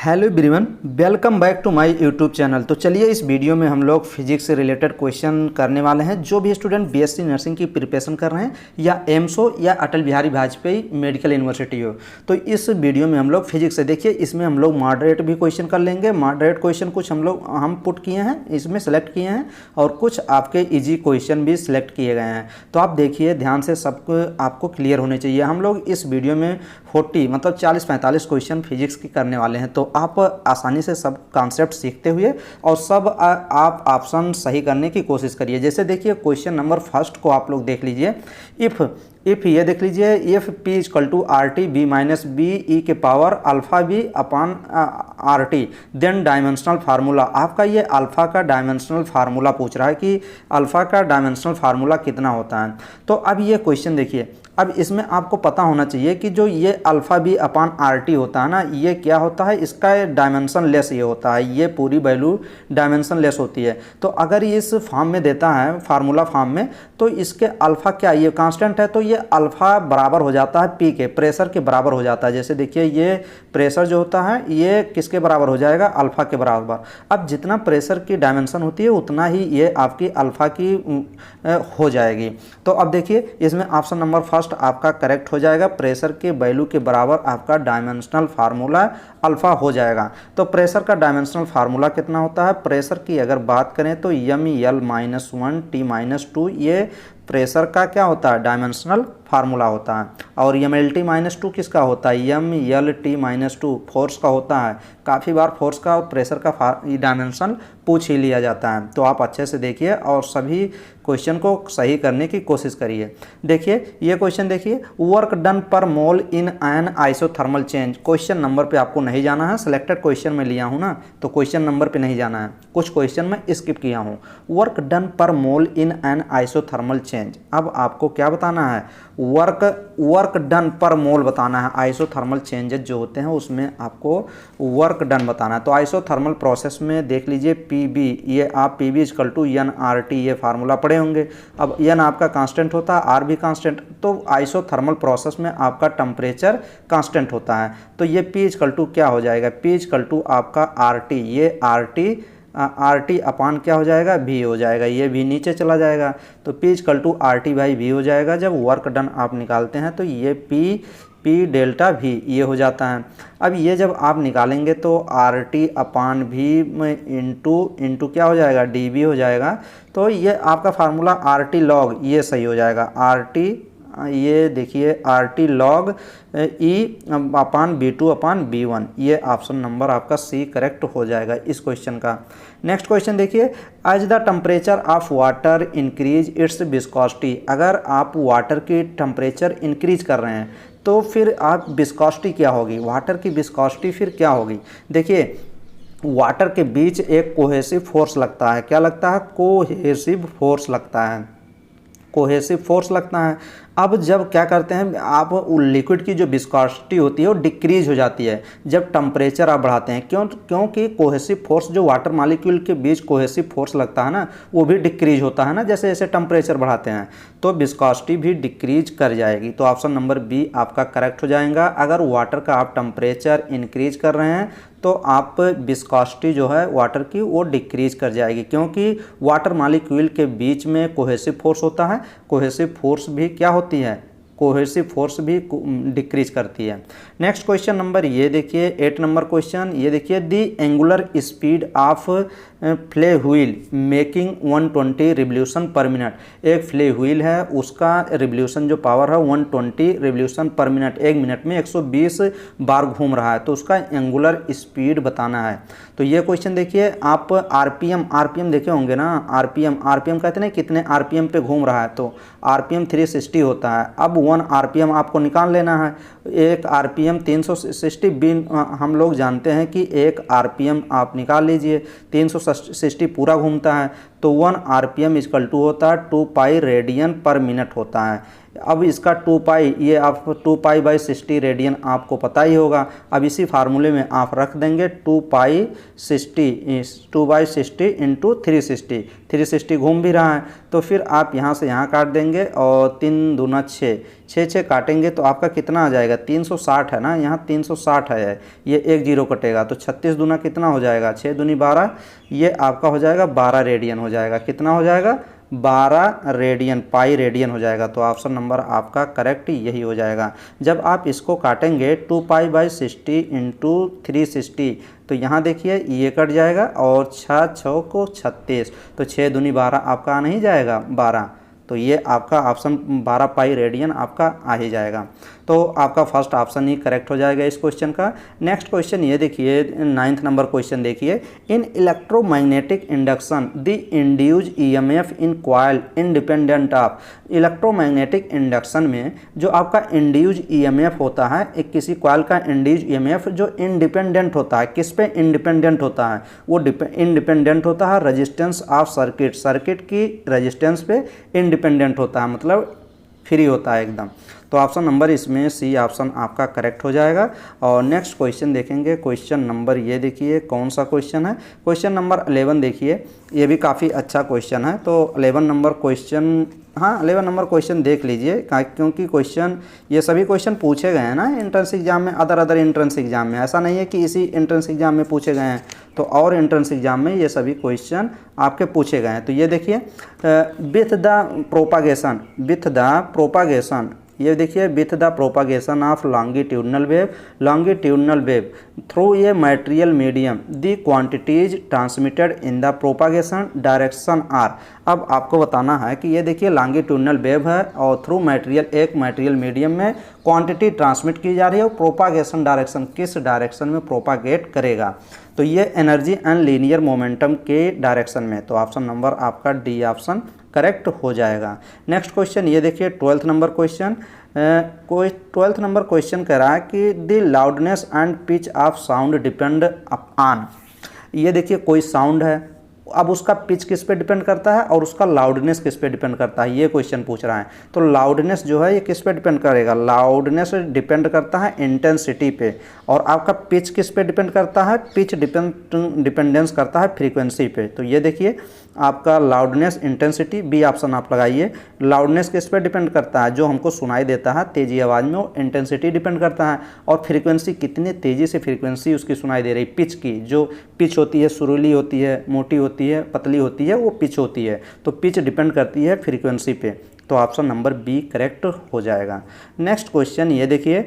Hello everyone, welcome back to my YouTube channel. तो चलिए इस वीडियो में हम लोग फिजिक्स से रिलेटेड क्वेश्चन करने वाले हैं। जो भी स्टूडेंट बीएससी नर्सिंग की प्रिपरेशन कर रहे हैं या एम्स हो या अटल बिहारी वाजपेयी मेडिकल यूनिवर्सिटी हो, तो इस वीडियो में हम लोग फिजिक्स से देखिए इसमें हम लोग मॉडरेट भी क्वेश्चन कर लेंगे। मॉडरेट क्वेश्चन कुछ हम पुट किए हैं, इसमें सेलेक्ट किए हैं, और कुछ आपके ईजी क्वेश्चन भी सिलेक्ट किए गए हैं। तो आप देखिए ध्यान से, सबको आपको क्लियर होने चाहिए। हम लोग इस वीडियो में 40 मतलब 40-45 क्वेश्चन फिजिक्स की करने वाले हैं। तो आप आसानी से सब कॉन्सेप्ट सीखते हुए और सब आप ऑप्शन सही करने की कोशिश करिए। जैसे देखिए क्वेश्चन नंबर फर्स्ट को आप लोग देख लीजिए। इफ़ ये देख लीजिए, if P equal to R T B minus B E के power alpha B upon R T, then dimensional formula. आपका ये अल्फ़ा का डायमेंशनल फार्मूला पूछ रहा है कि अल्फ़ा का डायमेंशनल फार्मूला कितना होता है। तो अब ये क्वेश्चन देखिए, अब इसमें आपको पता होना चाहिए कि जो ये alpha B upon R T होता है ना, ये क्या होता है, इसका डायमेंशन लेस ये होता है, ये पूरी वैल्यू डायमेंशन लेस होती है। तो अगर इस फॉर्म में देता है फार्मूला फॉर्म में, तो इसके अल्फ़ा क्या, ये कांस्टेंट है, तो ये अल्फ़ा बराबर हो जाता है पी के, प्रेशर के बराबर हो जाता है। जैसे देखिए ये प्रेशर जो होता है ये किसके बराबर हो जाएगा, अल्फ़ा के बराबर। अब जितना प्रेशर की डायमेंशन होती है उतना ही ये आपकी अल्फ़ा की हो जाएगी। तो अब देखिए इसमें ऑप्शन नंबर फर्स्ट आपका करेक्ट हो जाएगा। प्रेशर के वैल्यू के बराबर आपका डायमेंशनल फार्मूला अल्फा हो जाएगा। तो प्रेशर का डायमेंशनल फार्मूला कितना होता है, प्रेशर की अगर बात करें तो ml-1 T-2, ये प्रेशर का क्या होता है, डायमेंशनल फार्मूला होता है। और mlt-2 किसका होता है, mlt-2 फोर्स का होता है। काफ़ी बार फोर्स का और प्रेशर का डायमेंशन पूछ ही लिया जाता है। तो आप अच्छे से देखिए और सभी क्वेश्चन को सही करने की कोशिश करिए। देखिए ये क्वेश्चन देखिए, वर्क डन पर mole in an isothermal change. Question number पे आपको नहीं जाना है, सिलेक्टेड क्वेश्चन में लिया हूँ ना, तो क्वेश्चन नंबर पे नहीं जाना है। कुछ क्वेश्चन में स्किप किया हूँ। वर्क डन पर mole in an isothermal change. अब आपको क्या बताना है, वर्क डन पर मोल बताना है। आइसोथर्मल चेंजेस जो होते हैं उसमें आपको वर्क डन बताना है। तो आइसोथर्मल प्रोसेस में देख लीजिए पीबी, ये आप PB equal to N R T, ये फार्मूला पढ़े होंगे। अब एन आपका कांस्टेंट होता है, आर भी कांस्टेंट, तो आइसोथर्मल प्रोसेस में आपका टेम्परेचर कांस्टेंट होता है। तो ये पी इक्वल टू क्या हो जाएगा, पी इक्वल टू आपका आर टी, ये आर टी अपान क्या हो जाएगा, भी हो जाएगा, ये भी नीचे चला जाएगा। तो P equal to R T by भी हो जाएगा। जब वर्क डन आप निकालते हैं तो ये पी डेल्टा भी ये हो जाता है। अब ये जब आप निकालेंगे तो आर टी अपान भी इंटू क्या हो जाएगा, डी बी हो जाएगा। तो ये आपका फार्मूला आर टी लॉग ये सही हो जाएगा। आर टी, ये देखिए R T log E upon B two upon B one, ये ऑप्शन नंबर आपका सी करेक्ट हो जाएगा इस क्वेश्चन का। नेक्स्ट क्वेश्चन देखिए, as the temperature of water increase its viscosity. अगर आप वाटर की टेम्परेचर इंक्रीज कर रहे हैं तो फिर आप विस्कोसिटी क्या होगी, वाटर की विस्कोसिटी फिर क्या होगी। देखिए वाटर के बीच एक कोहेसिव फोर्स लगता है, क्या लगता है, कोहेसिव फोर्स लगता है, कोहेसिव फोर्स लगता है। अब जब क्या करते हैं आप, लिक्विड की जो विस्कोसिटी होती है वो डिक्रीज हो जाती है जब टेम्परेचर आप बढ़ाते हैं। क्योंकि कोहेसिव फोर्स जो वाटर मॉलिक्यूल के बीच कोहेसिव फोर्स लगता है ना, वो भी डिक्रीज होता है ना जैसे जैसे टेम्परेचर बढ़ाते हैं, तो विस्कोसिटी भी डिक्रीज कर जाएगी। तो ऑप्शन नंबर बी आपका करेक्ट हो जाएगा। अगर वाटर का आप टेम्परेचर इंक्रीज कर रहे हैं तो आप विस्कोसिटी जो है वाटर की वो डिक्रीज कर जाएगी, क्योंकि वाटर मॉलिक्यूल के बीच में कोहेसिव फोर्स होता है। कोहेसिव फोर्स भी क्या होती है, कोहेसिव फोर्स भी डिक्रीज करती है। नेक्स्ट क्वेश्चन नंबर ये देखिए 8 नंबर क्वेश्चन, ये देखिए दी angular speed of Phule wheel making 120 revolution per minute. एक फ्ले व्हील है, उसका रिवोल्यूशन जो पावर है 120 रिवोल्यूशन पर मिनट, एक मिनट में 120 बार घूम रहा है, तो उसका एंगुलर स्पीड बताना है। तो ये क्वेश्चन देखिए, आप आरपीएम देखे होंगे ना, आरपीएम कहते हैं कितने आरपीएम पे घूम रहा है, तो आरपीएम 360 होता है। अब 1 आरपीएम आपको निकाल लेना है। एक आरपीएम 360 बिन, हम लोग जानते हैं कि एक आरपीएम आप निकाल लीजिए, 360 पूरा घूमता है, तो 1 आरपीएम इक्वल टू होता है 2 पाई रेडियन पर मिनट होता है। अब इसका 2 पाई, ये आप 2 पाई बाई 60 रेडियन आपको पता ही होगा। अब इसी फार्मूले में आप रख देंगे 2 पाई 60 2 बाई 60 इंटू 360, 360 घूम भी रहा है तो फिर आप यहाँ से यहाँ काट देंगे और 3 दूना 6, 6 काटेंगे तो आपका कितना आ जाएगा, 360 है ना, यहाँ 360 है, ये 1 जीरो कटेगा तो 36 दूना कितना हो जाएगा, 6 दूनी 12, ये आपका हो जाएगा 12 रेडियन हो जाएगा। कितना हो जाएगा, 12 रेडियन, पाई रेडियन हो जाएगा। तो ऑप्शन नंबर आपका करेक्ट यही हो जाएगा। जब आप इसको काटेंगे 2 पाई बाई 60 इंटू 360 तो यहाँ देखिए ये कट जाएगा और 6 6 को 36, तो 6 दूनी 12 आपका आ नहीं जाएगा 12, तो ये आपका ऑप्शन 12 पाई रेडियन आपका आ ही जाएगा। तो आपका फर्स्ट ऑप्शन ही करेक्ट हो जाएगा इस क्वेश्चन का। नेक्स्ट क्वेश्चन ये देखिए, 9th नंबर क्वेश्चन देखिए, in electromagnetic induction the induced EMF in coil independent of. Electromagnetic induction में जो आपका इंड्यूज ईएमएफ होता है, एक किसी कॉइल का इंड्यूज ईएमएफ जो इंडिपेंडेंट होता है, किस पे इंडिपेंडेंट होता है, वो इंडिपेंडेंट होता है रेजिस्टेंस ऑफ सर्किट, सर्किट की रेजिस्टेंस पे इंडिपेंडेंट होता है, मतलब फ्री होता है एकदम। तो ऑप्शन नंबर इसमें सी ऑप्शन आपका करेक्ट हो जाएगा। और नेक्स्ट क्वेश्चन देखेंगे, क्वेश्चन नंबर ये देखिए कौन सा क्वेश्चन है, क्वेश्चन नंबर 11 देखिए, ये भी काफ़ी अच्छा क्वेश्चन है। तो 11 नंबर क्वेश्चन, हाँ 11 नंबर क्वेश्चन देख लीजिए, क्योंकि क्वेश्चन ये सभी क्वेश्चन पूछे गए हैं ना एंट्रेंस एग्जाम में, अदर एंट्रेंस एग्जाम में, ऐसा नहीं है कि इसी एंट्रेंस एग्जाम में पूछे गए हैं, तो और एंट्रेंस एग्जाम में ये सभी क्वेश्चन आपके पूछे गए हैं। तो ये देखिए विथ द प्रोपागेशन, ये देखिए with the propagation of longitudinal wave through a material medium the quantities transmitted in the propagation direction are. अब आपको बताना है कि ये देखिए लॉन्गिट्यूडनल वेव है और थ्रू मटेरियल, एक मटेरियल मीडियम में क्वांटिटी ट्रांसमिट की जा रही है और प्रोपागेशन डायरेक्शन किस डायरेक्शन में प्रोपागेट करेगा, तो ये एनर्जी एंड लीनियर मोमेंटम के डायरेक्शन में। तो ऑप्शन नंबर आपका डी ऑप्शन करेक्ट हो जाएगा। नेक्स्ट क्वेश्चन ये देखिए 12th नंबर क्वेश्चन, कोई 12th नंबर क्वेश्चन कह रहा है कि the loudness and pitch of sound depend on. ये देखिए कोई साउंड है, अब उसका पिच किस पे डिपेंड करता है और उसका लाउडनेस किस पे डिपेंड करता है, ये क्वेश्चन पूछ रहा है। तो लाउडनेस जो है ये किस पे डिपेंड करेगा, लाउडनेस डिपेंड करता है इंटेंसिटी पे, और आपका पिच किस पे डिपेंड करता है, पिच डिपेंडेंस करता है फ्रीक्वेंसी पे। तो ये देखिए आपका लाउडनेस इंटेंसिटी, बी ऑप्शन आप लगाइए। लाउडनेस किस पे डिपेंड करता है, जो हमको सुनाई देता है तेजी आवाज़ में, वो इंटेंसिटी डिपेंड करता है, और फ्रीक्वेंसी कितनी तेज़ी से फ्रीक्वेंसी उसकी सुनाई दे रही, पिच की, जो पिच होती है सुरीली होती है, मोटी होती है, पतली होती है, वो पिच होती है। तो पिच डिपेंड करती है फ्रीक्वेंसी पे। तो ऑप्शन नंबर बी करेक्ट हो जाएगा। नेक्स्ट क्वेश्चन ये देखिए,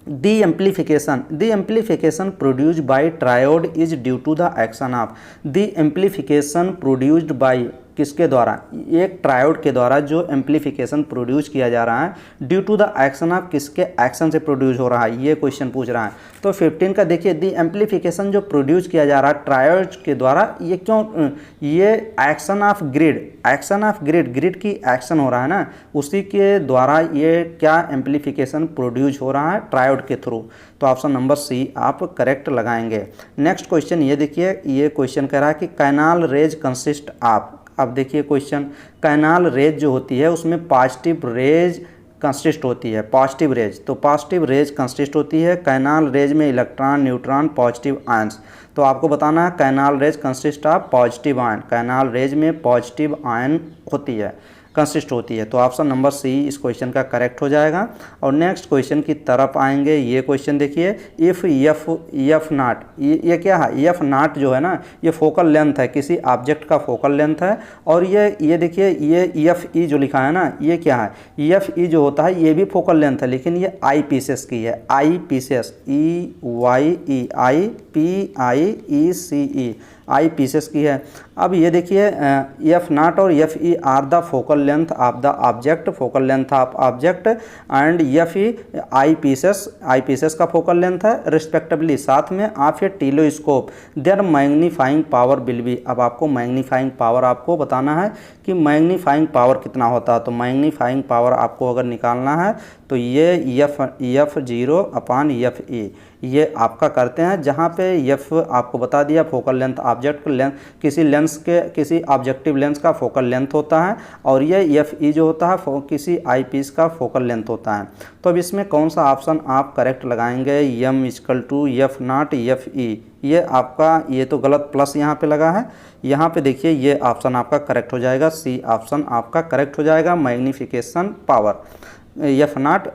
The amplification produced by triode is due to the action of। The amplification produced by किसके द्वारा, एक ट्रायोड के द्वारा जो एम्पलीफिकेशन प्रोड्यूस किया जा रहा है due to the action of, किसके एक्शन से प्रोड्यूस हो रहा है, ये क्वेश्चन पूछ रहा है। तो 15 का देखिए, दी एम्पलीफिकेशन जो प्रोड्यूस किया जा रहा है ट्रायोड के द्वारा, ये क्यों, ये एक्शन ऑफ ग्रिड, ग्रिड की एक्शन हो रहा है ना, उसी के द्वारा ये क्या एम्पलीफिकेशन प्रोड्यूस हो रहा है ट्रायोड के थ्रू। तो ऑप्शन नंबर सी आप करेक्ट लगाएंगे। नेक्स्ट क्वेश्चन ये देखिए, ये क्वेश्चन कह रहा है कि कैनाल रेज कंसिस्ट ऑफ। अब देखिए क्वेश्चन, कैनाल रेज जो होती है उसमें पॉजिटिव रेज कंसिस्ट होती है, पॉजिटिव रेज, तो पॉजिटिव रेज कंसिस्ट होती है। कैनाल रेज में इलेक्ट्रॉन, न्यूट्रॉन, पॉजिटिव आयंस। तो आपको बताना है canal raise consist of positive ion, canal raise में पॉजिटिव आयन होती है, कंसिस्ट होती है। तो ऑप्शन नंबर सी इस क्वेश्चन का करेक्ट हो जाएगा। और नेक्स्ट क्वेश्चन की तरफ आएंगे, ये क्वेश्चन देखिए, इफ़ एफ नॉट, ये क्या है, एफ नॉट जो है ना, ये फोकल लेंथ है, किसी ऑब्जेक्ट का फोकल लेंथ है। और ये देखिए, ये एफ ई जो लिखा है ना, ये क्या है, एफ ई जो होता है ये भी फोकल लेंथ है, लेकिन ये आई पीसेस की है, eyepieces, E Y E, I P I E C E, eyepieces की है। अब ये देखिए एफ नॉट और F E are the focal length of the object, focal length of object, and F E eyepieces का focal length है respectively. साथ में आप ये telescope, there magnifying power will be. अब आपको मैग्नीफाइंग पावर आपको बताना है कि मैग्नीफाइंग पावर कितना होता है। तो मैग्नीफाइंग पावर आपको अगर निकालना है तो ये F zero upon F E ये आपका करते हैं, जहाँ पे एफ आपको बता दिया फोकल लेंथ ऑब्जेक्ट लेंथ किसी ऑब्जेक्टिव लेंस का फोकल लेंथ होता है, और ये एफ ई जो होता है किसी आई पीस का फोकल लेंथ होता है। तो अब इसमें कौन सा ऑप्शन आप करेक्ट लगाएंगे? M equal to F not F E, ये आपका, ये तो गलत प्लस यहाँ पे लगा है, यहाँ पे देखिए ये ऑप्शन आपका करेक्ट हो जाएगा, सी ऑप्शन आपका करेक्ट हो जाएगा, magnification power F not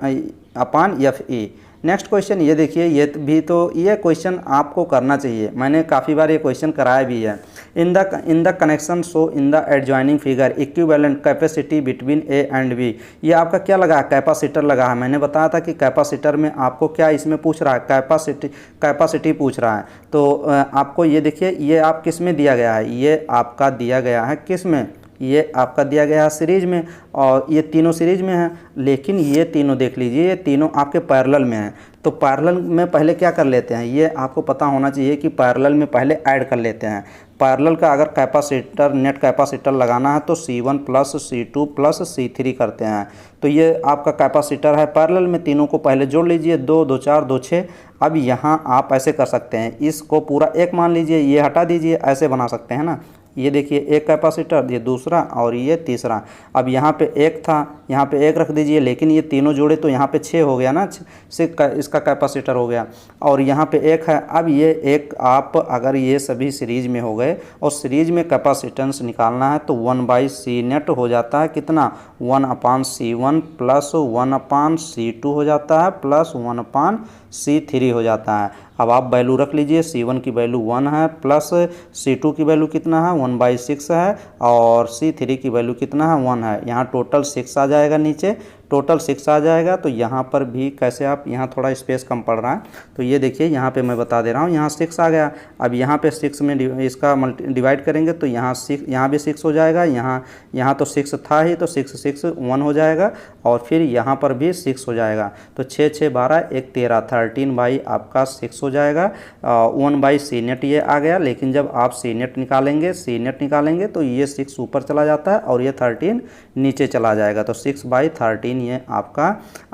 upon F E. Next question ये देखिए, ये भी तो ये क्वेश्चन आपको करना चाहिए, मैंने काफ़ी बार ये क्वेश्चन कराया भी है। In the connection show in the adjoining figure equivalent capacity between A and B, ये आपका क्या लगा है? कैपेसिटर लगा है। मैंने बताया था कि कैपेसिटर में आपको क्या इसमें पूछ रहा है? कैपेसिटी पूछ रहा है। तो आपको ये देखिए, ये आप किस में दिया गया है? ये आपका दिया गया है किस में? ये आपका दिया गया है सीरीज में, और ये तीनों सीरीज में है, लेकिन ये तीनों देख लीजिए, ये तीनों आपके पैरेलल में हैं। तो पैरेलल में पहले क्या कर लेते हैं, ये आपको पता होना चाहिए कि पैरेलल में पहले ऐड कर लेते हैं। पैरेलल का अगर कैपेसिटर नेट कैपेसिटर लगाना है तो C1 plus C2 plus C3 करते हैं। तो ये आपका कैपेसिटर है पैरेलल में, तीनों को पहले जोड़ लीजिए, 2 2 4 2 6। अब यहाँ आप ऐसे कर सकते हैं, इसको पूरा एक मान लीजिए, ये हटा दीजिए, ऐसे बना सकते हैं ना। ये देखिए एक कैपेसिटर, ये दूसरा और ये तीसरा। अब यहाँ पे एक था, यहाँ पे एक रख दीजिए, लेकिन ये तीनों जोड़े तो यहाँ पे 6 हो गया ना, 6 इसका कैपेसिटर हो गया, और यहाँ पे एक है। अब ये एक आप अगर ये सभी सीरीज में हो गए और सीरीज में कैपेसिटेंस निकालना है तो 1/C नेट हो जाता है कितना? 1/C1 प्लस 1/C2 हो जाता है प्लस 1/C3 हो जाता है। अब आप वैल्यू रख लीजिए, C1 की वैल्यू 1 है प्लस C2 की वैल्यू कितना है? 1/6 है, और C3 की वैल्यू कितना है? 1 है। यहाँ टोटल 6 आ जाएगा, नीचे टोटल 6 आ जाएगा। तो यहाँ पर भी कैसे, आप यहाँ थोड़ा स्पेस कम पड़ रहा है, तो ये देखिए यहाँ पे मैं बता दे रहा हूँ, यहाँ 6 आ गया। अब यहाँ पे 6 में इसका डिवाइड करेंगे तो यहाँ 6, यहाँ भी 6 हो जाएगा, यहाँ तो 6 था ही, तो 6 6 1 हो जाएगा, और फिर यहाँ पर भी 6 हो जाएगा। तो 6 6 12 1 13 13 बाई आपका 6 हो जाएगा। 1/C नेट ये आ गया, लेकिन जब आप C नेट निकालेंगे तो ये 6 ऊपर चला जाता है और ये 13 नीचे चला जाएगा। तो 6/13 ये आपका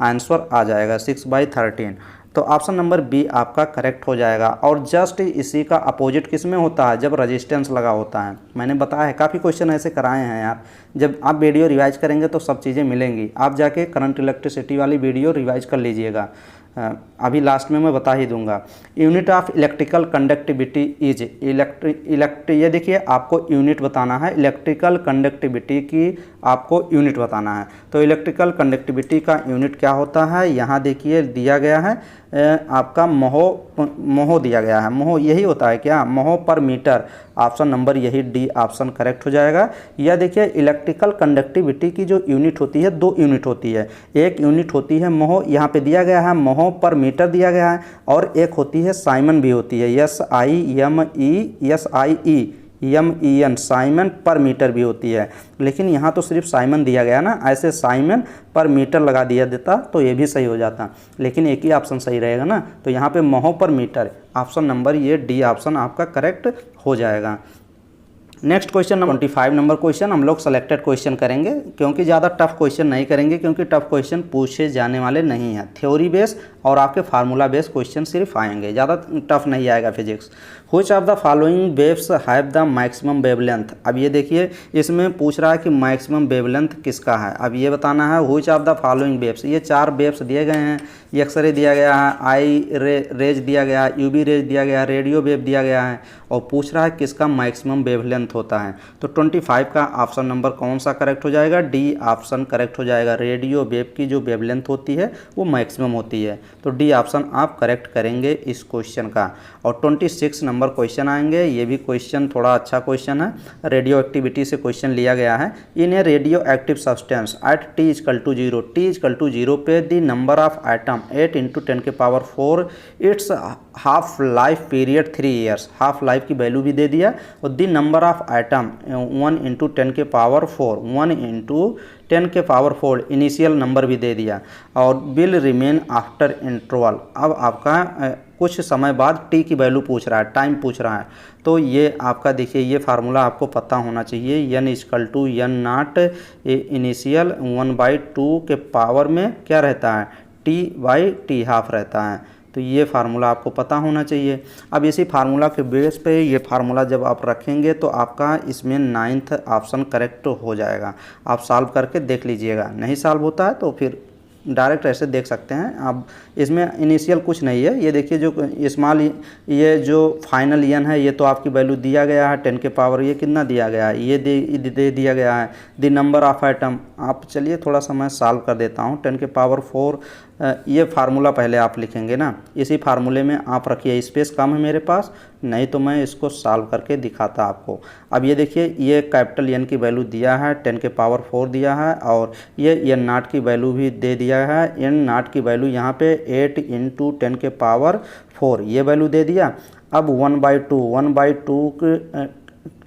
आंसर आ जाएगा, 6/13। तो ऑप्शन नंबर बी आपका करेक्ट हो जाएगा। और जस्ट इसी का अपोजिट किस में होता है? जब रेजिस्टेंस लगा होता है। मैंने बताया है, काफ़ी क्वेश्चन ऐसे कराए हैं यार। जब आप वीडियो रिवाइज करेंगे तो सब चीज़ें मिलेंगी, आप जाके करंट इलेक्ट्रिसिटी वाली वीडियो रिवाइज कर लीजिएगा, अभी लास्ट में मैं बता ही दूंगा। Unit of electrical conductivity is ये देखिए आपको यूनिट बताना है, इलेक्ट्रिकल कंडक्टिविटी की आपको यूनिट बताना है। तो इलेक्ट्रिकल कंडक्टिविटी का यूनिट क्या होता है? यहाँ देखिए दिया गया है आपका मोहो दिया गया है। मोहो यही होता है क्या? मोहो पर मीटर। ऑप्शन नंबर यही डी ऑप्शन करेक्ट हो जाएगा। यह देखिए इलेक्ट्रिकल कंडक्टिविटी की जो यूनिट होती है, 2 यूनिट होती है। एक यूनिट होती है मोहो, यहाँ पे दिया गया है मोहो पर मीटर दिया गया है, और एक होती है साइमन भी होती है, SIMEN साइमन पर मीटर भी होती है। लेकिन यहाँ तो सिर्फ साइमन दिया गया ना, ऐसे साइमन पर मीटर लगा दिया देता तो ये भी सही हो जाता, लेकिन एक ही ऑप्शन सही रहेगा ना। तो यहाँ पे मोहो पर मीटर, ऑप्शन नंबर ये डी ऑप्शन आपका करेक्ट हो जाएगा। Next question number 25 number question हम लोग सेलेक्टेड क्वेश्चन करेंगे, क्योंकि ज़्यादा टफ क्वेश्चन नहीं करेंगे, क्योंकि टफ क्वेश्चन पूछे जाने वाले नहीं हैं। थ्योरी बेस और आपके फार्मूला बेस क्वेश्चन सिर्फ आएंगे, ज़्यादा टफ नहीं आएगा physics. Which of the following waves have the maximum wavelength. अब ये देखिए इसमें पूछ रहा है कि मैक्सिमम वेवलेंथ किसका है। अब ये बताना है which of the following waves. ये 4 वेव्स दिए गए हैं, एक्सरे दिया गया है, आई रेज दिया गया है, यूवी रेज दिया गया है, रेडियो वेव दिया गया है, और पूछ रहा है किसका मैक्सिमम वेवलेंथ होता है। तो 25 का ऑप्शन नंबर कौन सा करेक्ट हो जाएगा? डी ऑप्शन करेक्ट हो जाएगा। रेडियो वेव की जो वेवलेंथ होती है वो मैक्सिमम होती है, तो डी ऑप्शन आप करेक्ट करेंगे इस क्वेश्चन का। और 26 नंबर क्वेश्चन आएंगे, ये भी क्वेश्चन थोड़ा अच्छा क्वेश्चन है, रेडियो एक्टिविटी से क्वेश्चन लिया गया है। In a radio active substance at T = 0 पे the number of atom 8 × 10⁴, it's half life period 3 years. Half life की वैल्यू भी दे दिया, और the number of of item 1 × 10⁴ 1 × 10⁴ initial number भी दे दिया, और विल रिमेन आफ्टर इंटरवल। अब आपका कुछ समय बाद टी की वैल्यू पूछ रहा है, टाइम पूछ रहा है, तो ये आपका देखिए ये फार्मूला आपको पता होना चाहिए। n = n0 इनिशियल 1/2 के पावर में क्या रहता है, t/t½ रहता है। तो ये फार्मूला आपको पता होना चाहिए। अब इसी फार्मूला के बेस पे ये फार्मूला जब आप रखेंगे तो आपका इसमें 9th ऑप्शन करेक्ट हो जाएगा। आप सॉल्व करके देख लीजिएगा, नहीं सॉल्व होता है तो फिर डायरेक्ट ऐसे देख सकते हैं। अब इसमें इनिशियल कुछ नहीं है, ये देखिए जो स्मॉल ये जो फाइनल n है ये तो आपकी वैल्यू दिया गया है 10⁻, ये कितना दिया गया है, ये दे दिया गया है द नंबर ऑफ आइटम। आप चलिए थोड़ा सा मैं सॉल्व कर देता हूँ। 10⁻⁴ ये फार्मूला पहले आप लिखेंगे ना, इसी फार्मूले में आप रखिए, स्पेस कम है मेरे पास, नहीं तो मैं इसको सॉल्व करके दिखाता आपको। अब ये देखिए ये कैपिटल N की वैल्यू दिया है, 10⁻⁴ दिया है, और ये n0 की वैल्यू भी दे दिया है। n0 की वैल्यू यहाँ पे 8 × 10⁻⁴ ये वैल्यू दे दिया। अब 1/2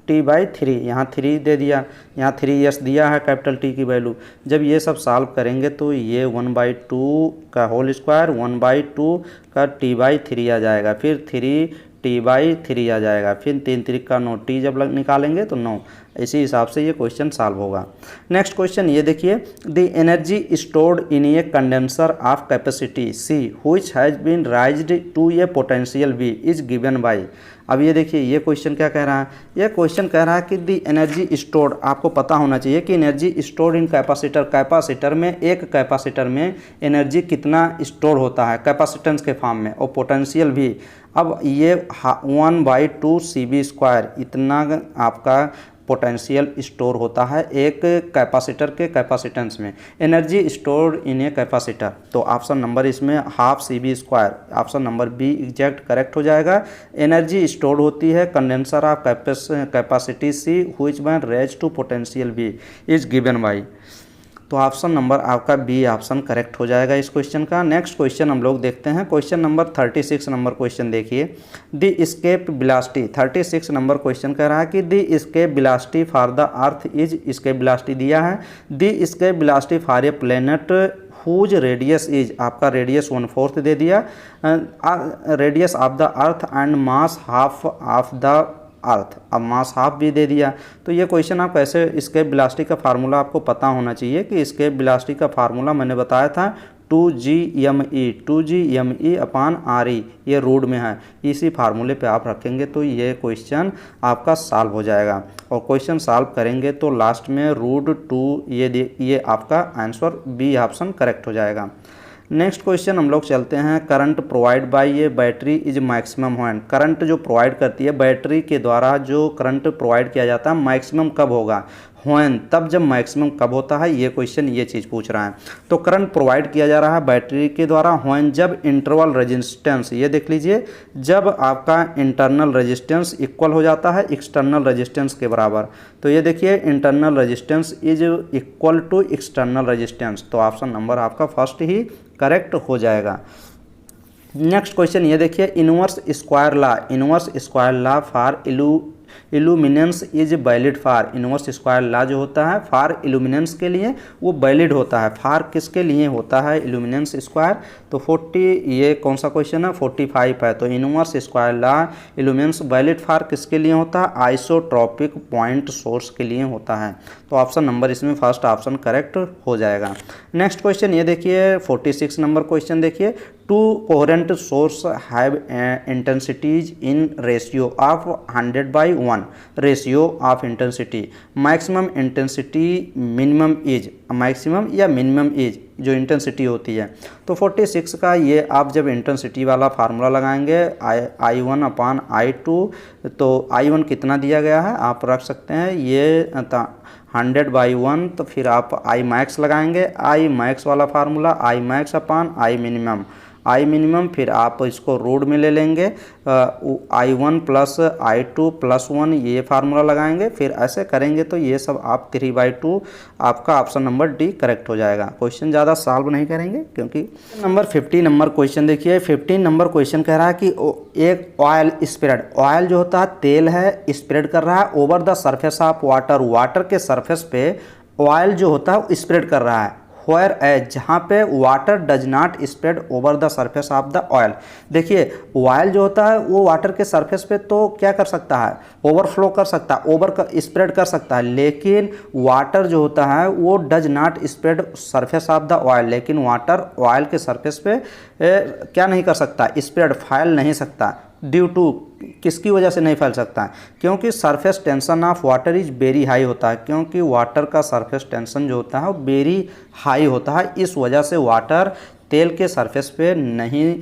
t/3 यहाँ 3 दे दिया, यहाँ 3s दिया है कैपिटल T की वैल्यू। जब ये सब सॉल्व करेंगे तो ये 1/2 का होल स्क्वायर 1/2 का t/3 आ जाएगा, फिर 3t/3 आ जाएगा, फिर 3 3 का 9, t जब निकालेंगे तो 9। इसी हिसाब से ये क्वेश्चन सॉल्व होगा। नेक्स्ट क्वेश्चन ये देखिए, the energy stored in a condenser of capacity C which has been raised to a potential V is given by. अब ये देखिए ये क्वेश्चन क्या कह रहा है, ये क्वेश्चन कह रहा है कि द एनर्जी स्टोर्ड, आपको पता होना चाहिए कि एनर्जी स्टोर्ड इन कैपेसिटर, कैपेसिटर में एक कैपेसिटर में एनर्जी कितना स्टोर होता है कैपेसिटेंस के फॉर्म में, और पोटेंशियल भी। अब ये 1/2 CV² इतना आपका पोटेंशियल स्टोर होता है एक कैपेसिटर के कैपेसिटेंस में, energy store in a capacitor. तो ऑप्शन नंबर इसमें ½ CV², option number B exact correct हो जाएगा। एनर्जी स्टोर होती है condenser of capacity C which when raised to potential V is given by. तो ऑप्शन नंबर आपका B option correct हो जाएगा इस क्वेश्चन का। नेक्स्ट क्वेश्चन हम लोग देखते हैं, क्वेश्चन नंबर 36 नंबर क्वेश्चन देखिए, the escape velocity. 36 number question कह रहा है कि the escape velocity for the earth is, escape velocity दिया है, the escape velocity for a planet whose radius is, आपका रेडियस 1/4 दे दिया, radius of the earth and mass ½ of the earth, अब मास ½ भी दे दिया। तो ये क्वेश्चन आप कैसे, स्केप वेलोसिटी का फार्मूला आपको पता होना चाहिए कि स्केप वेलोसिटी का फार्मूला मैंने बताया था 2gme/re, ये रूट में है, इसी फार्मूले पे आप रखेंगे तो ये क्वेश्चन आपका सॉल्व हो जाएगा। और क्वेश्चन सॉल्व करेंगे तो लास्ट में √2 ये आपका आंसर बी ऑप्शन करेक्ट हो जाएगा। नेक्स्ट क्वेश्चन हम लोग चलते हैं, करंट प्रोवाइड बाय ये battery is maximum when. Current जो प्रोवाइड करती है बैटरी के द्वारा, जो करंट प्रोवाइड किया जाता है मैक्सिमम कब होगा, व्हेन, तब जब मैक्सिमम कब होता है, ये क्वेश्चन ये चीज़ पूछ रहा है। तो करंट प्रोवाइड किया जा रहा है बैटरी के द्वारा व्हेन, जब इंटरवल रेजिस्टेंस, ये देख लीजिए, जब आपका इंटरनल रेजिस्टेंस इक्वल हो जाता है एक्सटर्नल रेजिस्टेंस के बराबर। तो ये देखिए internal resistance is equal to external resistance, तो ऑप्शन नंबर आपका फर्स्ट ही करेक्ट हो जाएगा। नेक्स्ट क्वेश्चन ये देखिए, inverse square law for illuminance is valid for. Inverse square law जो होता है फॉर इल्यूमिनेंस के लिए वो वैलिड होता है, फॉर किसके लिए होता है इल्यूमिनेंस स्क्वायर, तो 40, ये कौन सा क्वेश्चन है 45 है। तो inverse square law illuminance valid for किसके लिए होता है, आइसोट्रोपिक पॉइंट सोर्स के लिए होता है। तो ऑप्शन नंबर इसमें फर्स्ट ऑप्शन करेक्ट हो जाएगा। नेक्स्ट क्वेश्चन ये देखिए 46 नंबर क्वेश्चन देखिए, to coherent source have intensities in ratio of 100/1, ratio of intensity, maximum intensity minimum is, maximum या मिनिमम इज जो इंटेंसिटी होती है। तो 46 का ये आप जब इंटेंसिटी वाला फार्मूला लगाएंगे I1/I2, तो I1 कितना दिया गया है आप रख सकते हैं ये 100/1, तो फिर आप I max लगाएंगे, I max वाला formula I max/I minimum, I min फिर आप इसको रूट में ले लेंगे I1 प्लस I2 प्लस 1 ये फार्मूला लगाएंगे, फिर ऐसे करेंगे तो ये सब आप 3/2 आपका ऑप्शन नंबर डी करेक्ट हो जाएगा। क्वेश्चन ज़्यादा सॉल्व नहीं करेंगे क्योंकि नंबर 50 नंबर क्वेश्चन देखिए। 15 नंबर क्वेश्चन कह रहा है कि एक ऑयल स्प्रेड, ऑयल जो होता है तेल है, स्प्रेड कर रहा है over the surface of water, water के सरफेस पे ऑयल जो होता है स्प्रेड कर रहा है। वेयर एज, जहाँ पे water does not spread over the surface of the oil. देखिए ऑयल जो होता है वो वाटर के सरफेस पे तो क्या कर सकता है, ओवरफ्लो कर सकता है, ओवर स्प्रेड कर सकता है, लेकिन वाटर जो होता है वो does not spread surface of the oil, लेकिन वाटर ऑयल के सरफेस पे क्या नहीं कर सकता, स्प्रेड फैल नहीं सकता। ड्यू टू, किसकी वजह से नहीं फैल सकता है, क्योंकि surface tension of water is very high होता है, क्योंकि वाटर का सरफेस टेंशन जो होता है वो वेरी हाई होता है, इस वजह से वाटर तेल के सरफेस पे नहीं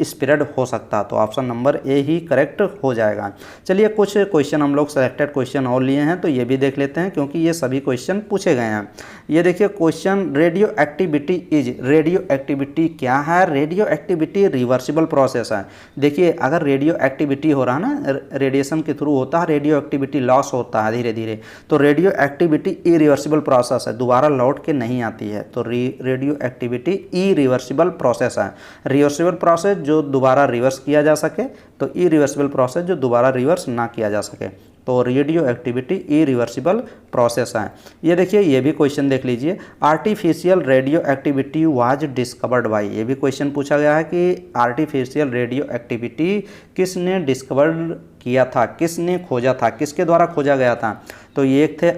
स्प्रेड हो सकता। तो option number A he correct हो जाएगा। चलिए कुछ क्वेश्चन हम लोग सेलेक्टेड क्वेश्चन और लिए हैं तो ये भी देख लेते हैं क्योंकि ये सभी क्वेश्चन पूछे गए हैं। ये देखिए question, radio activity is, radio activity क्या है, रेडियो एक्टिविटी रिवर्सिबल प्रोसेस है। देखिए अगर रेडियो एक्टिविटी हो रहा है ना, रेडिएशन के थ्रू होता है, रेडियो एक्टिविटी लॉस होता है धीरे धीरे, तो रेडियो एक्टिविटी इरिवर्सिबल प्रोसेस है, दोबारा लौट के नहीं आती है, तो रेडियो एक्टिविटी इरिवर्सिबल प्रोसेस है। रिवर्सिबल प्रोसेस जो दोबारा रिवर्स किया जा सके, तो इरिवर्सिबल प्रोसेस जो दोबारा रिवर्स ना किया जा सके, तो रेडियो एक्टिविटी इरिवर्सिबल प्रोसेस है। ये देखिए ये भी क्वेश्चन देख लीजिए, artificial radio activity was discovered by, ये भी क्वेश्चन पूछा गया है कि आर्टिफिशियल रेडियो एक्टिविटी किसने डिस्कवर्ड किया था, किसने खोजा था, किसके द्वारा खोजा गया था। तो ये एक थे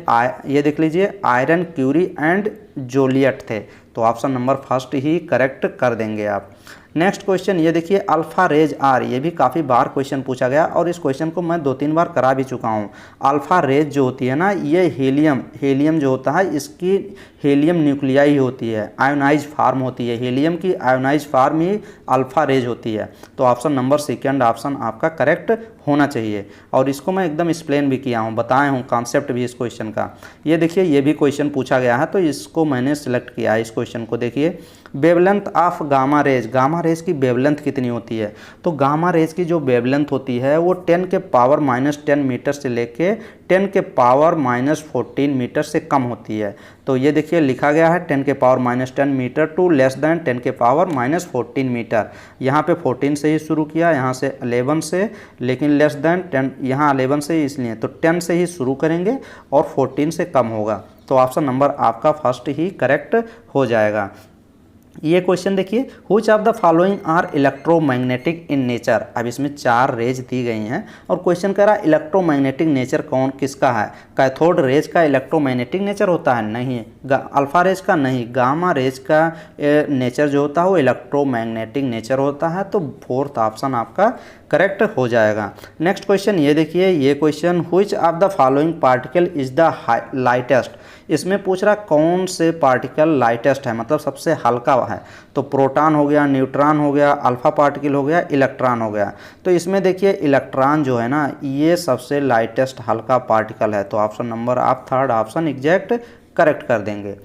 ये देख लीजिए आयरन क्यूरी एंड जोलियट थे, तो ऑप्शन नंबर फर्स्ट ही करेक्ट कर देंगे आप। नेक्स्ट क्वेश्चन ये देखिए, अल्फा रेज आर, ये भी काफ़ी बार क्वेश्चन पूछा गया और इस क्वेश्चन को मैं 2-3 बार करा भी चुका हूँ। अल्फा रेज जो होती है ना, ये हीलियम जो होता है इसकी हीलियम न्यूक्लियाई होती है, आयोनाइज फार्म होती है, हीलियम की आयोनाइज फार्म ही अल्फा रेज होती है। तो ऑप्शन नंबर सेकंड ऑप्शन आपका करेक्ट होना चाहिए और इसको मैं एकदम एक्सप्लेन भी किया हूँ, बताया हूँ कॉन्सेप्ट भी इस क्वेश्चन का। ये देखिए ये भी क्वेश्चन पूछा गया है तो इसको मैंने सिलेक्ट किया है। इस क्वेश्चन को देखिए, wavelength of gamma rays, gamma rays की वेवलेंथ कितनी होती है, तो गामा रेज की जो वेवलेंथ होती है वो 10 के पावर -10 मीटर से लेके 10 के पावर -14 मीटर से कम होती है। तो ये देखिए लिखा गया है 10 के power -10 metre to less than 10 के पावर -14 मीटर। यहाँ पे 14 से ही शुरू किया, यहाँ से 11 से, लेकिन लेस दैन 10, यहाँ 11 से ही इसलिए, तो 10 से ही शुरू करेंगे और 14 से कम होगा। तो ऑप्शन नंबर आपका फर्स्ट ही करेक्ट हो जाएगा। ये क्वेश्चन देखिए, which of the following are electromagnetic in nature. अब इसमें 4 रेज दी गई हैं और क्वेश्चन कह रहा है इलेक्ट्रोमैग्नेटिक नेचर कौन किसका है। कैथोड रेज का इलेक्ट्रोमैग्नेटिक नेचर होता है, नहीं। अल्फा रेज का नहीं, गामा रेज का नेचर जो होता है वो इलेक्ट्रोमैग्नेटिक नेचर होता है। तो फोर्थ ऑप्शन आपका करेक्ट हो जाएगा। नेक्स्ट क्वेश्चन ये देखिए, ये question, which of the following particle is the lightest. इसमें पूछ रहा कौन से पार्टिकल लाइटेस्ट है, मतलब सबसे हल्का है। तो प्रोटॉन हो गया, न्यूट्रॉन हो गया, अल्फा पार्टिकल हो गया, इलेक्ट्रॉन हो गया। तो इसमें देखिए इलेक्ट्रॉन जो है ना ये सबसे लाइटेस्ट हल्का पार्टिकल है। तो ऑप्शन नंबर आप थर्ड ऑप्शन एग्जैक्ट करेक्ट कर देंगे।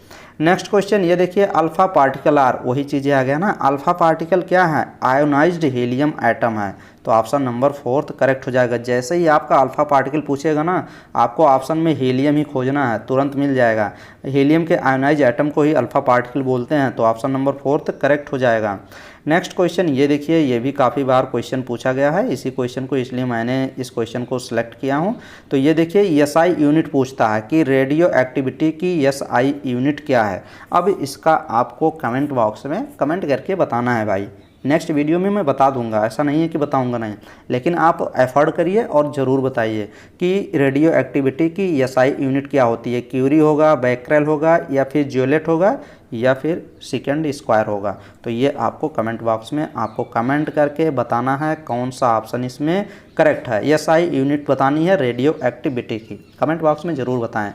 नेक्स्ट क्वेश्चन ये देखिए, अल्फा पार्टिकल आर, वही चीज़ें आ गया ना, अल्फा पार्टिकल क्या है, आयोनाइज्ड हीलियम एटम है। तो ऑप्शन नंबर फोर्थ करेक्ट हो जाएगा। जैसे ही आपका अल्फा पार्टिकल पूछेगा ना, आपको ऑप्शन में हीलियम ही खोजना है, तुरंत मिल जाएगा। हीलियम के आयोनाइज एटम को ही अल्फा पार्टिकल बोलते हैं। तो ऑप्शन नंबर फोर्थ करेक्ट हो जाएगा। नेक्स्ट क्वेश्चन ये देखिए, ये भी काफ़ी बार क्वेश्चन पूछा गया है, इसी क्वेश्चन को इसलिए मैंने इस क्वेश्चन को सिलेक्ट किया हूँ। तो ये देखिए SI यूनिट पूछता है कि रेडियो एक्टिविटी की SI यूनिट क्या है। अब इसका आपको कमेंट बॉक्स में कमेंट करके बताना है भाई। नेक्स्ट वीडियो में मैं बता दूंगा, ऐसा नहीं है कि बताऊंगा नहीं, लेकिन आप एफर्ट करिए और ज़रूर बताइए कि रेडियो एक्टिविटी की SI यूनिट क्या होती है। क्यूरी होगा, बैक्रेल होगा, या फिर ज्योलेट होगा, या फिर सेकेंड स्क्वायर होगा। तो ये आपको कमेंट बॉक्स में आपको कमेंट करके बताना है कौन सा ऑप्शन इसमें करेक्ट है। SI यूनिट बतानी है रेडियो एक्टिविटी की, कमेंट बॉक्स में ज़रूर बताएँ।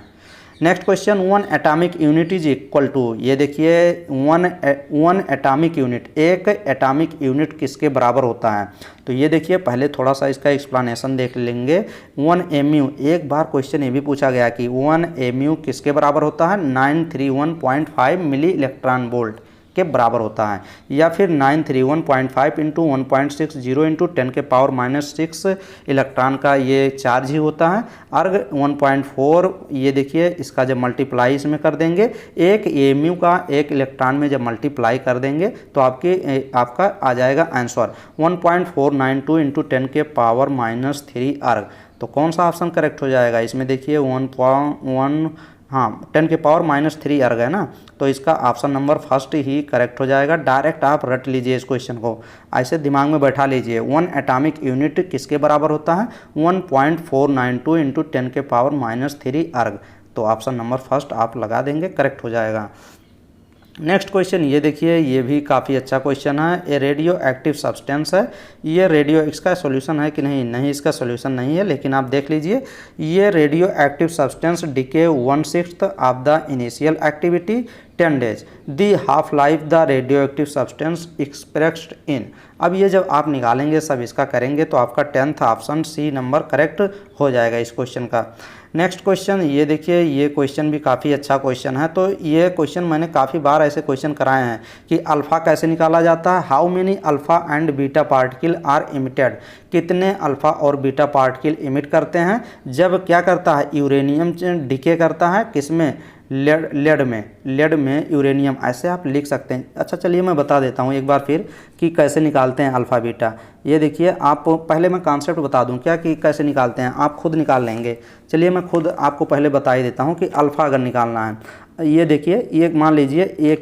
Next question, 1 atomic unit is equal to. ये देखिए 1 एटॉमिक यूनिट, एक एटॉमिक यूनिट किसके बराबर होता है। तो ये देखिए पहले थोड़ा सा इसका एक्सप्लेनेशन देख लेंगे। 1 mu, एक बार क्वेश्चन ये भी पूछा गया कि 1 mu किसके बराबर होता है, 931.5 मिली इलेक्ट्रॉन वोल्ट। के बराबर होता है। या फिर 931.5 इंटू 1.60 इंटू 10⁻⁻⁶ इलेक्ट्रॉन का ये चार्ज ही होता है। अर्ग 1.4, ये देखिए इसका जब मल्टीप्लाई इसमें कर देंगे, एक एमयू का एक इलेक्ट्रॉन में जब मल्टीप्लाई कर देंगे तो आपका आ जाएगा आंसर 1.492 इंटू 10⁻⁻³ अर्ग। तो कौन सा ऑप्शन करेक्ट हो जाएगा इसमें? देखिए 10⁻³ अर्ग है ना, तो इसका ऑप्शन नंबर फर्स्ट ही करेक्ट हो जाएगा। डायरेक्ट आप रट लीजिए इस क्वेश्चन को, ऐसे दिमाग में बैठा लीजिए। 1 एटॉमिक यूनिट किसके बराबर होता है? 1.492 इंटू 10⁻⁻³ अर्ग। तो ऑप्शन नंबर फर्स्ट आप लगा देंगे, करेक्ट हो जाएगा। नेक्स्ट क्वेश्चन ये देखिए, ये भी काफ़ी अच्छा क्वेश्चन है। ये रेडियो एक्टिव सब्सटेंस है, ये रेडियो, इसका सॉल्यूशन है कि नहीं? नहीं, इसका सॉल्यूशन नहीं है, लेकिन आप देख लीजिए। ये radio active substance decay 1/6 of the initial activity 10 days, the half life the radio active substance expressed in. अब ये जब आप निकालेंगे, सब इसका करेंगे, तो आपका 10th option C number correct हो जाएगा इस क्वेश्चन का। नेक्स्ट क्वेश्चन ये देखिए, ये क्वेश्चन भी काफ़ी अच्छा क्वेश्चन है। तो ये क्वेश्चन मैंने काफ़ी बार ऐसे क्वेश्चन कराए हैं कि अल्फ़ा कैसे निकाला जाता है। How many alpha and beta particle are emitted, कितने अल्फ़ा और बीटा पार्टिकल इमिट करते हैं जब क्या करता है? यूरेनियम डिके करता है, किसमें? लेड में यूरेनियम, ऐसे आप लिख सकते हैं। अच्छा चलिए मैं बता देता हूँ एक बार फिर कि कैसे निकालते हैं अल्फ़ा बीटा। ये देखिए, आप पहले मैं कॉन्सेप्ट बता दूं क्या कि कैसे निकालते हैं, आप खुद निकाल लेंगे। चलिए मैं खुद आपको पहले बता ही देता हूँ कि अल्फ़ा अगर निकालना है। ये देखिए, ये मान लीजिए ये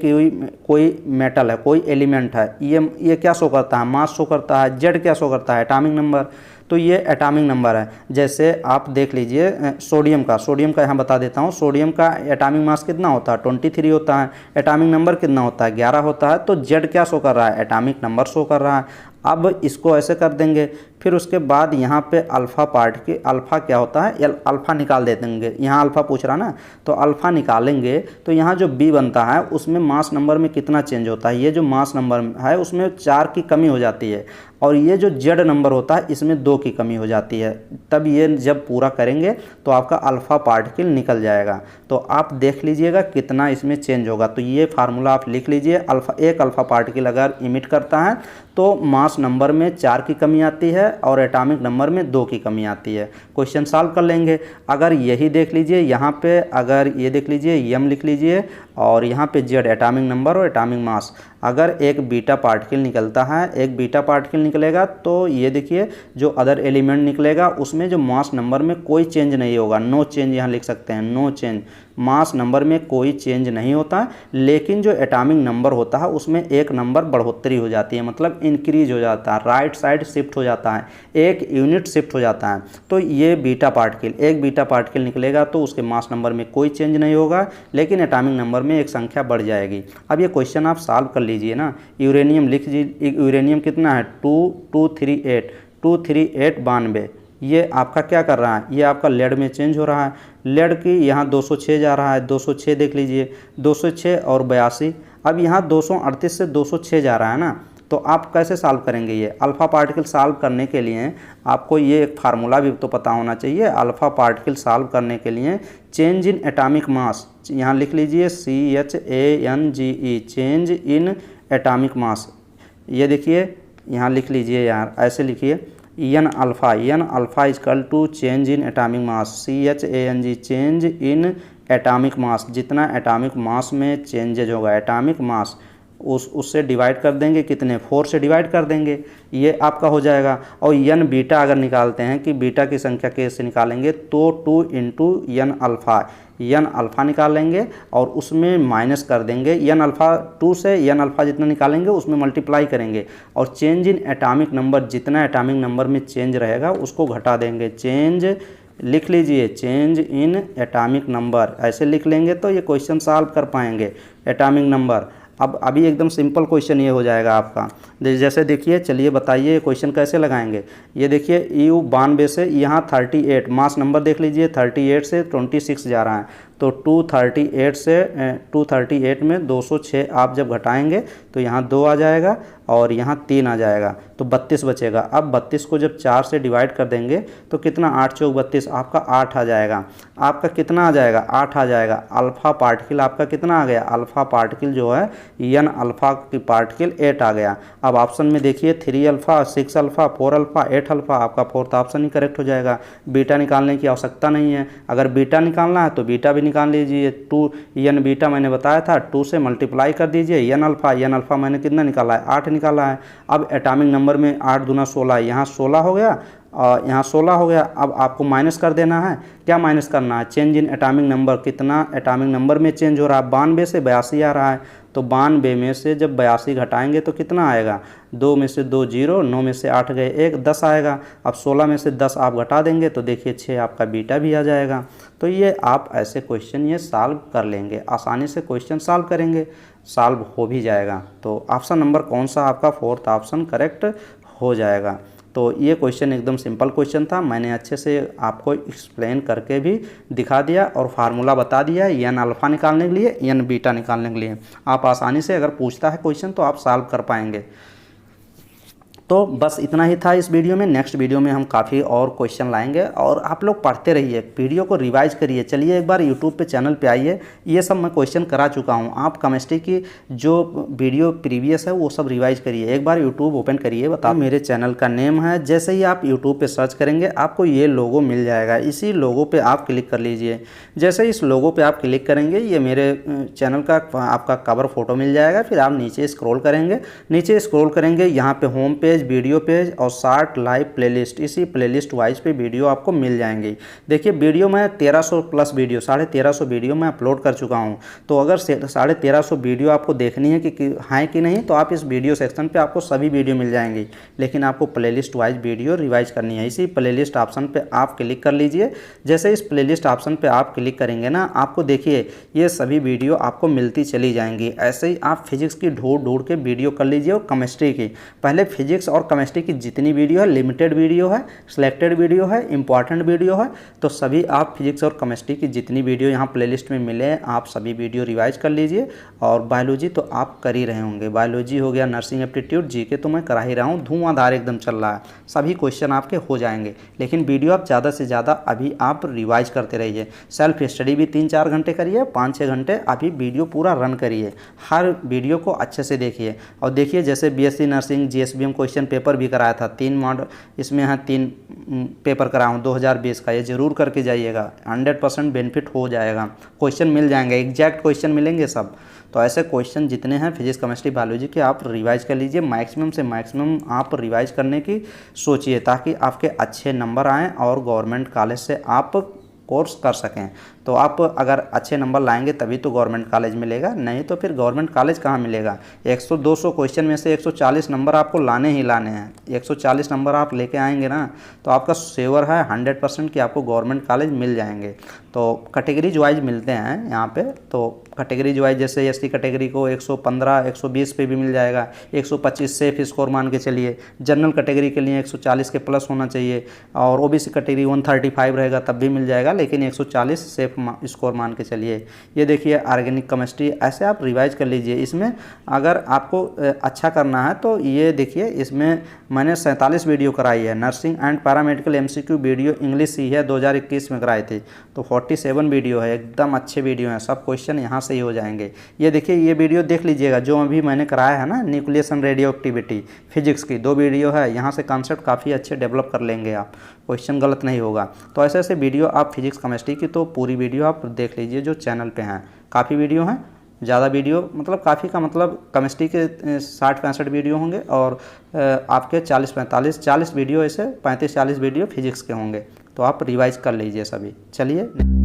कोई मेटल है, कोई एलिमेंट है, ये क्या शो करता है? मास शो करता है। जेड क्या शो करता है? Atomic number. तो ये एटॉमिक नंबर है। जैसे आप देख लीजिए सोडियम का यहाँ बता देता हूँ। सोडियम का एटॉमिक मास कितना होता है? 23 होता है। एटॉमिक नंबर कितना होता है? 11 होता है। तो जेड क्या शो कर रहा है? एटॉमिक नंबर शो कर रहा है। अब इसको ऐसे कर देंगे, फिर उसके बाद यहाँ पे अल्फ़ा पार्ट के अल्फ़ा क्या होता है? अल्फ़ा निकाल दे देंगे। यहाँ अल्फ़ा पूछ रहा ना, तो अल्फ़ा निकालेंगे तो यहाँ जो बी बनता है उसमें मास नंबर में कितना चेंज होता है? ये जो मास नंबर है उसमें 4 की कमी हो जाती है, और ये जो जेड नंबर होता है इसमें 2 की कमी हो जाती है। तब ये जब पूरा करेंगे तो आपका अल्फ़ा पार्टिकल निकल जाएगा। तो आप देख लीजिएगा कितना इसमें चेंज होगा। तो ये फार्मूला आप लिख लीजिए। एक अल्फ़ा पार्टिकल अगर इमिट करता है तो मास नंबर में 4 की कमी आती है और एटॉमिक नंबर में 2 की कमी आती है। क्वेश्चन सॉल्व कर लेंगे। अगर यही देख लीजिए, यहाँ पे अगर ये देख लीजिए, m लिख लीजिए, और यहाँ पे जेड एटॉमिक नंबर और एटॉमिक मास। अगर एक बीटा पार्टिकल निकलता है, एक बीटा पार्टिकल निकलेगा, तो ये देखिए जो अदर एलिमेंट निकलेगा उसमें जो मास नंबर में कोई चेंज नहीं होगा। नो चेंज यहाँ लिख सकते हैं, नो चेंज। मास नंबर में कोई चेंज नहीं होता, लेकिन जो एटॉमिक नंबर होता है उसमें एक नंबर बढ़ोतरी हो जाती है, मतलब इंक्रीज हो जाता है, राइट साइड शिफ्ट हो जाता है, एक यूनिट शिफ्ट हो जाता है। तो ये बीटा पार्टिकल, एक बीटा पार्टिकल निकलेगा तो उसके मास नंबर में कोई चेंज नहीं होगा, लेकिन एटॉमिक नंबर में एक संख्या बढ़ जाएगी। अब ये क्वेश्चन आप सॉल्व कर लीजिए ना। यूरेनियम लिख लीजिए, यूरेनियम कितना है? 238 ये आपका क्या कर रहा है? ये आपका लेड में चेंज हो रहा है। लेड की यहाँ 206 जा रहा है, 206 देख लीजिए, 206 और 82। अब यहाँ 238 से 206 जा रहा है ना, तो आप कैसे सॉल्व करेंगे? ये अल्फ़ा पार्टिकल सॉल्व करने के लिए आपको ये एक फार्मूला भी तो पता होना चाहिए। अल्फ़ा पार्टिकल सॉल्व करने के लिए चेंज इन एटॉमिक मास, यहाँ लिख लीजिए CHANGE, change in atomic mass. ये देखिए यहाँ लिख लीजिए यार, ऐसे लिखिए N alpha equal to change in atomic mass, CHANG, change in atomic mass. जितना एटॉमिक मास में चेंजेज होगा, एटॉमिक मास उससे डिवाइड कर देंगे, कितने? 4 से डिवाइड कर देंगे, ये आपका हो जाएगा। और एन बीटा अगर निकालते हैं कि बीटा की संख्या कैसे निकालेंगे, तो 2 इंटू एन अल्फ़ा निकालेंगे और उसमें माइनस कर देंगे। एन अल्फ़ा 2 से एन अल्फ़ा जितना निकालेंगे उसमें मल्टीप्लाई करेंगे, और चेंज इन एटॉमिक नंबर, जितना एटॉमिक नंबर में चेंज रहेगा उसको घटा देंगे। चेंज लिख लीजिए, चेंज इन एटॉमिक नंबर, ऐसे लिख लेंगे तो ये क्वेश्चन सॉल्व कर पाएंगे। एटॉमिक नंबर अब अभी एकदम सिंपल क्वेश्चन ये हो जाएगा आपका। जैसे देखिए, चलिए बताइए क्वेश्चन कैसे लगाएंगे। ये देखिए EU 92 से यहाँ 38, मास नंबर देख लीजिए, 38 से 26 जा रहा है, तो 238 में 206 आप जब घटाएंगे तो यहाँ 2 आ जाएगा और यहाँ 3 आ जाएगा, तो 32 बचेगा। अब 32 को जब 4 से डिवाइड कर देंगे तो कितना, 8 चौक 32, आपका 8 आ जाएगा। आपका कितना आ जाएगा, 8 आ जाएगा। अल्फ़ा पार्टिकल आपका कितना आ गया, अल्फ़ा पार्टिकल जो है एन अल्फ़ा की पार्टिकल 8 आ गया। अब ऑप्शन में देखिए 3 अल्फ़ा, 6 अल्फ़ा, 4 अल्फ़ा, 8 अल्फ़ा, आपका फोर्थ ऑप्शन ही करेक्ट हो जाएगा। बीटा निकालने की आवश्यकता नहीं है। अगर बीटा निकालना है तो बीटा भी निकाल लीजिए। 2 एन बीटा मैंने बताया था, 2 से मल्टीप्लाई कर दीजिए। एन अल्फ़ा मैंने कितना निकाला है, 8 निकाला है। अब एटॉमिक नंबर में 8 दूना 16, यहाँ 16 हो गया और यहाँ 16 हो गया। अब आपको माइनस कर देना है। क्या माइनस करना है, चेंज इन एटॉमिक नंबर, कितना एटॉमिक नंबर में चेंज हो रहा है, 92 से 82 आ रहा है। तो 92 में से जब 82 घटाएंगे तो कितना आएगा, 2 में से 2 0, 9 में से 8 गए 1, 10 आएगा। अब 16 में से 10 आप घटा देंगे तो देखिए 6 आपका बीटा भी आ जाएगा। तो ये आप ऐसे क्वेश्चन ये सॉल्व कर लेंगे, आसानी से क्वेश्चन सॉल्व करेंगे, सॉल्व हो भी जाएगा। तो ऑप्शन नंबर कौन सा आपका, फोर्थ ऑप्शन करेक्ट हो जाएगा। तो ये क्वेश्चन एकदम सिंपल क्वेश्चन था, मैंने अच्छे से आपको एक्सप्लेन करके भी दिखा दिया और फार्मूला बता दिया एन अल्फ़ा निकालने के लिए, एन बीटा निकालने के लिए। आप आसानी से अगर पूछता है क्वेश्चन तो आप सॉल्व कर पाएंगे। तो बस इतना ही था इस वीडियो में। नेक्स्ट वीडियो में हम काफ़ी और क्वेश्चन लाएंगे और आप लोग पढ़ते रहिए, वीडियो को रिवाइज करिए। चलिए एक बार यूट्यूब पे चैनल पे आइए, ये सब मैं क्वेश्चन करा चुका हूँ। आप केमिस्ट्री की जो वीडियो प्रीवियस है वो सब रिवाइज करिए। एक बार यूट्यूब ओपन करिए, बताओ मेरे चैनल का नेम है। जैसे ही आप यूट्यूब पर सर्च करेंगे आपको ये लोगो मिल जाएगा, इसी लोगो पर आप क्लिक कर लीजिए। जैसे इस लोगो पर आप क्लिक करेंगे ये मेरे चैनल का आपका कवर फोटो मिल जाएगा। फिर आप नीचे स्क्रॉल करेंगे, यहाँ पे होम पेज, वीडियो पेज और शार्ट लाइव प्लेलिस्ट, इसी प्लेलिस्ट वाइज पे वीडियो आपको मिल जाएंगी। देखिए वीडियो में 1300 प्लस वीडियो, 1350 वीडियो मैं अपलोड कर चुका हूं। तो अगर 1350 वीडियो आपको देखनी है कि हैं कि नहीं, तो आप इस वीडियो सेक्शन पे आपको सभी वीडियो मिल जाएंगी। लेकिन आपको प्लेलिस्ट वाइज वीडियो रिवाइज करनी है, इसी प्लेलिस्ट ऑप्शन पे आप क्लिक कर लीजिए। जैसे इस प्लेलिस्ट ऑप्शन पे आप क्लिक करेंगे ना, आपको देखिए ये सभी वीडियो आपको मिलती चली जाएंगी। ऐसे ही आप फिजिक्स की ढूंढ के वीडियो कर लीजिए और केमिस्ट्री की, पहले फिजिक्स और केमिस्ट्री की जितनी वीडियो है, लिमिटेड वीडियो है, सिलेक्टेड वीडियो है, इंपॉर्टेंट वीडियो है, तो सभी आप फिजिक्स और केमिस्ट्री की जितनी वीडियो यहाँ प्लेलिस्ट में मिले आप सभी वीडियो रिवाइज कर लीजिए। और बायोलॉजी तो आप कर ही रहे होंगे, बायोलॉजी हो गया, नर्सिंग एप्टीट्यूड, जीके तो मैं करा ही रहा हूँ, धुआंधार एकदम चल रहा है, सभी क्वेश्चन आपके हो जाएंगे। लेकिन वीडियो आप ज़्यादा से ज़्यादा अभी आप रिवाइज करते रहिए। सेल्फ स्टडी भी 3-4 घंटे करिए, 5-6 घंटे अभी वीडियो पूरा रन करिए, हर वीडियो को अच्छे से देखिए। और देखिए जैसे बीएससी नर्सिंग जीएसबीएम क्वेश्चन पेपर भी कराया था, 3 मॉडल इसमें है, 3 पेपर कराया हूँ 2020 का, ये जरूर करके जाइएगा, 100% बेनिफिट हो जाएगा। क्वेश्चन मिल जाएंगे, एग्जैक्ट क्वेश्चन मिलेंगे सब। तो ऐसे क्वेश्चन जितने हैं फिजिक्स केमिस्ट्री बायोलॉजी के आप रिवाइज कर लीजिए, मैक्सिमम से मैक्सिमम आप रिवाइज करने की सोचिए, ताकि आपके अच्छे नंबर आएँ और गवर्नमेंट कॉलेज से आप कोर्स कर सकें। तो आप अगर अच्छे नंबर लाएंगे तभी तो गवर्नमेंट कॉलेज मिलेगा, नहीं तो फिर गवर्नमेंट कॉलेज कहाँ मिलेगा। 100-200 क्वेश्चन में से 140 नंबर आपको लाने ही लाने हैं। 140 नंबर आप लेके आएंगे ना, तो आपका श्योर है 100% कि आपको गवर्नमेंट कॉलेज मिल जाएंगे। तो कैटेगरीज वाइज मिलते हैं यहाँ पे, तो कैटेगरीज वाइज जैसे एसटी कैटेगरी को 115-120 पे भी मिल जाएगा, 125 सेफ स्कोर मान के चलिए। जनरल कैटेगरी के लिए 140 के प्लस होना चाहिए, और ओबीसी कैटेगरी 135 रहेगा तब भी मिल जाएगा, लेकिन 140 सेफ स्कोर मान के चलिए। ये देखिए ऑर्गेनिक केमिस्ट्री, ऐसे आप रिवाइज कर लीजिए। इसमें अगर आपको अच्छा करना है तो ये देखिए, इसमें मैंने 47 वीडियो कराई है। Nursing and paramedical MCQ video English ही है, 2021 में कराई थी, तो 47 वीडियो है, एकदम अच्छे वीडियो हैं, सब क्वेश्चन यहाँ से ही हो जाएंगे। ये देखिए ये वीडियो देख लीजिएगा जो अभी मैंने कराया है ना, nucleus and radio activity physics की 2 वीडियो है, यहाँ से कॉन्सेप्ट काफ़ी अच्छे डेवलप कर लेंगे आप, क्वेश्चन गलत नहीं होगा। तो ऐसे ऐसे वीडियो आप फिजिक्स केमिस्ट्री की तो पूरी वीडियो आप देख लीजिए जो चैनल पे हैं, काफ़ी वीडियो हैं, ज़्यादा वीडियो मतलब काफ़ी का मतलब केमिस्ट्री के 60-65 वीडियो होंगे, और आपके 40 वीडियो ऐसे 35-40 वीडियो फिजिक्स के होंगे। तो आप रिवाइज कर लीजिए सभी। चलिए।